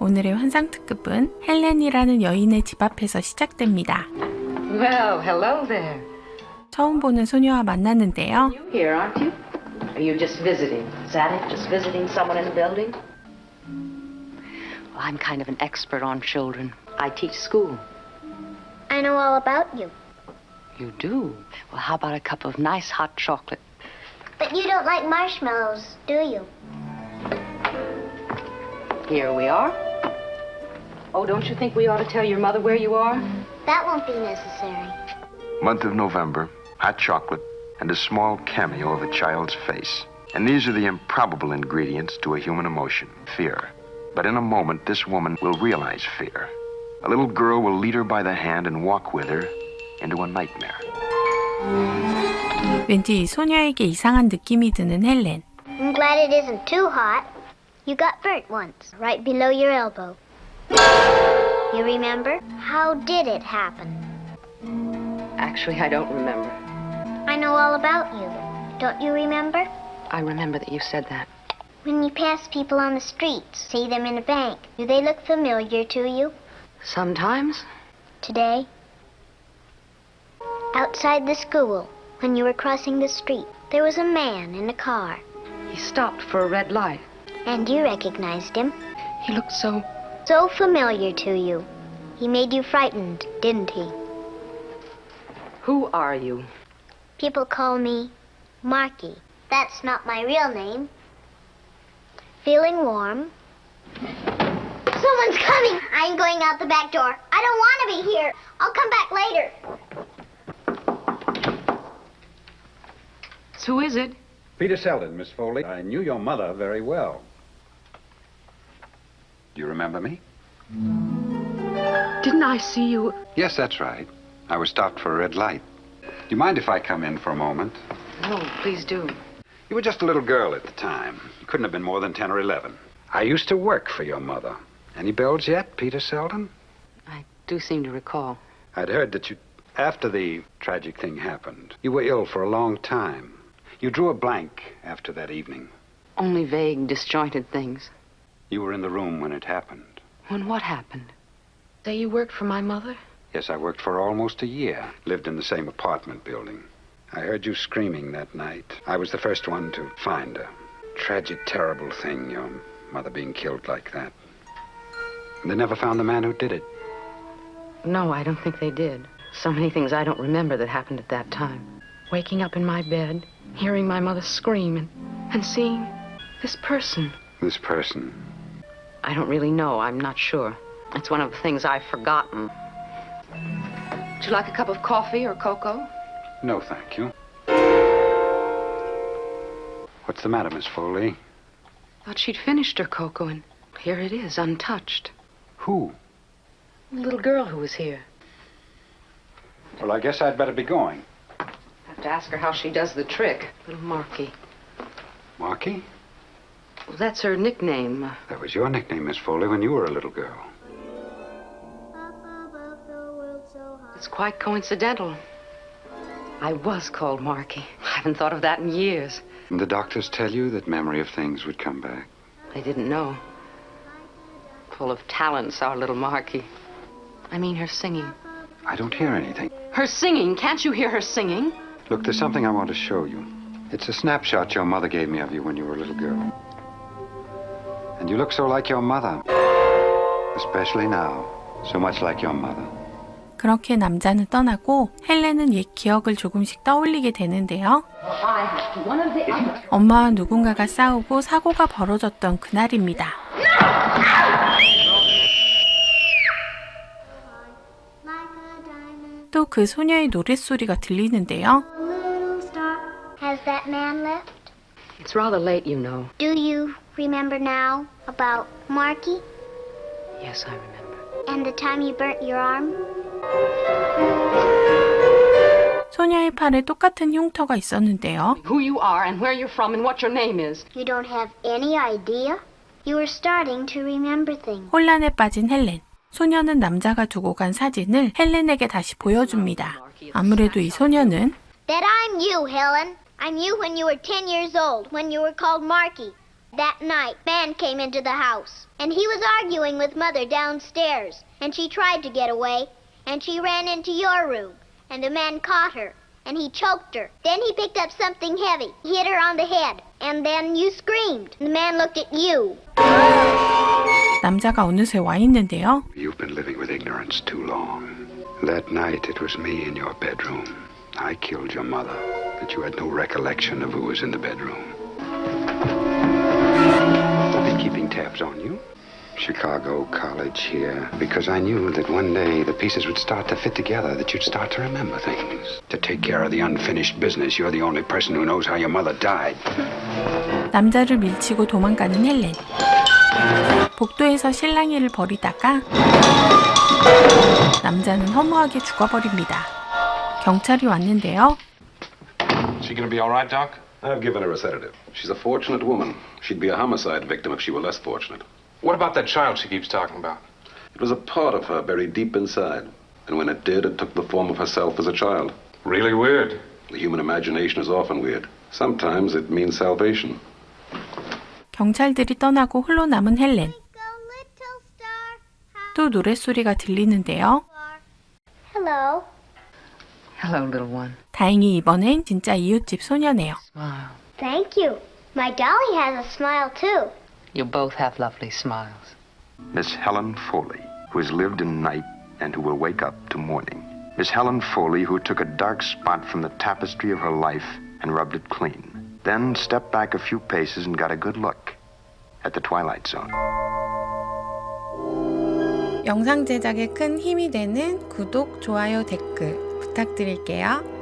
오늘의 환상 특급은 헬렌이라는 여인의 집 앞에서 시작됩니다. Well, hello there. 처음 보는 소녀와 만났는데요. You here, aren't you? Are you just visiting? Is that it? Just visiting someone in the building? Well, I'm kind of an expert on children. I teach school. I know all about you. You do? Well, how about a cup of nice hot chocolate? But you don't like marshmallows, do you? Here we are. Oh, don't you think we ought to tell your mother where you are? That won't be necessary. Month of November, hot chocolate, and a small cameo of a child's face. And these are the improbable ingredients to a human emotion, fear. But in a moment, this woman will realize fear. A little girl will lead her by the hand and walk with her into a nightmare. 왠지 이 소녀에게 이상한 느낌이 드는 헬렌. I'm glad it isn't too hot. You got burnt once, right below your elbow. You remember? How did it happen? Actually, I don't remember. I know all about you. Don't you remember? I remember that you said that. When you pass people on the streets, see them in a bank, do they look familiar to you? Sometimes? Today? Outside the school, when you were crossing the street, there was a man in a car. He stopped for a red light. And you recognized him. He looked so familiar to you. He made you frightened, didn't he? Who are you? People call me Marky. That's not my real name. Feeling warm? Someone's coming! I'm going out the back door. I don't want to be here. I'll come back later. Who is it? Peter Selden, Miss Foley. I knew your mother very well. Do you remember me? Didn't I see you? Yes, that's right. I was stopped for a red light. Do you mind if I come in for a moment? No, please do. You were just a little girl at the time. You couldn't have been more than 10 or 11. I used to work for your mother. Any bells yet, Peter Selden? I do seem to recall. I'd heard that you, after the tragic thing happened, you were ill for a long time. You drew a blank after that evening. Only vague, disjointed things. You were in the room when it happened. When what happened? Say you worked for my mother? Yes, I worked for almost a year. Lived in the same apartment building. I heard you screaming that night. I was the first one to find her. Tragic, terrible thing, your mother being killed like that. And they never found the man who did it. No, I don't think they did. So many things I don't remember that happened at that time. Waking up in my bed, hearing my mother scream, and seeing this person. This person. I don't really know. I'm not sure. It's one of the things I've forgotten. Would you like a cup of coffee or cocoa? No, thank you. What's the matter, Miss Foley? Thought she'd finished her cocoa, and here it is, untouched. Who? The little girl who was here. Well, I guess I'd better be going. Have to ask her how she does the trick. Little Marky. Marky? Well, that's her nickname. That was your nickname, Miss Foley, when you were a little girl. It's quite coincidental. I was called Marky. I haven't thought of that in years. Didn't the doctors tell you that memory of things would come back? They didn't know. Full of talents, our little Marky. I mean her singing. I don't hear anything. Her singing! Can't you hear her singing? Look, there's something I want to show you. It's a snapshot your mother gave me of you when you were a little girl. And you look so like your mother. Especially now. So much like your mother. 그렇게 남자는 떠나고 헬렌은 옛 기억을 조금씩 떠올리게 되는데요. 엄마와 누군가가 싸우고 사고가 벌어졌던 그날입니다. 또 그 소녀의 노랫소리가 들리는데요. Has that man left? It's rather late, you know. Do you remember now about Marky Yes, I remember. and the time you burnt your arm? 소녀의 팔에 똑같은 흉터가 있었는데요. Who you are and where you're from and what your name is. You don't have any idea? You were starting to remember things. 혼란에 빠진 헬렌. 소녀는 남자가 두고 간 사진을 헬렌에게 다시 보여줍니다. 아무래도 이 소녀는 That I'm you, Helen. I'm you when you were 10 years old, when you were called Marky. That night, man came into the house, and he was arguing with Mother downstairs, and she tried to get away, and she ran into your room, and the man caught her, and he choked her. Then he picked up something heavy, hit her on the head, and then you screamed. The man looked at you. 남자가 어느새 와 있는데요. You've been living with ignorance too long. That night, it was me in your bedroom. I killed your mother, but you had no recollection of who was in the bedroom. I've been keeping tabs on you. Chicago, college, here, because I knew that one day the pieces would start to fit together, that you'd start to remember things. To take care of the unfinished business, you're the only person who knows how your mother died. 남자를 밀치고 도망가는 헬렌. 복도에서 실랑이를 벌이다가 남자는 허무하게 죽어버립니다. 경찰이 왔는데요. She gonna be all right, Doc? I've given her a sedative. She's a fortunate woman. She'd be a homicide victim if she were less fortunate. What about that child she keeps talking about? It was a part of her buried deep inside. And when it did, it took the form of herself as a child. Really weird. The human imagination is often weird. Sometimes it means salvation. 경찰들이 떠나고 홀로 남은 헬렌. 또 노랫소리가 들리는데요. Hello. Hello, little one. 다행히 이번엔 진짜 이웃집 소녀네요. Smile. Thank you. My dolly has a smile, too. You both have lovely smiles. Miss Helen Foley, who has lived in night and who will wake up to morning. Miss Helen Foley, who took a dark spot from the tapestry of her life and rubbed it clean. Then stepped back a few paces and got a good look at the Twilight Zone. 영상 제작에 큰 힘이 되는 구독, 좋아요, 댓글 부탁드릴게요.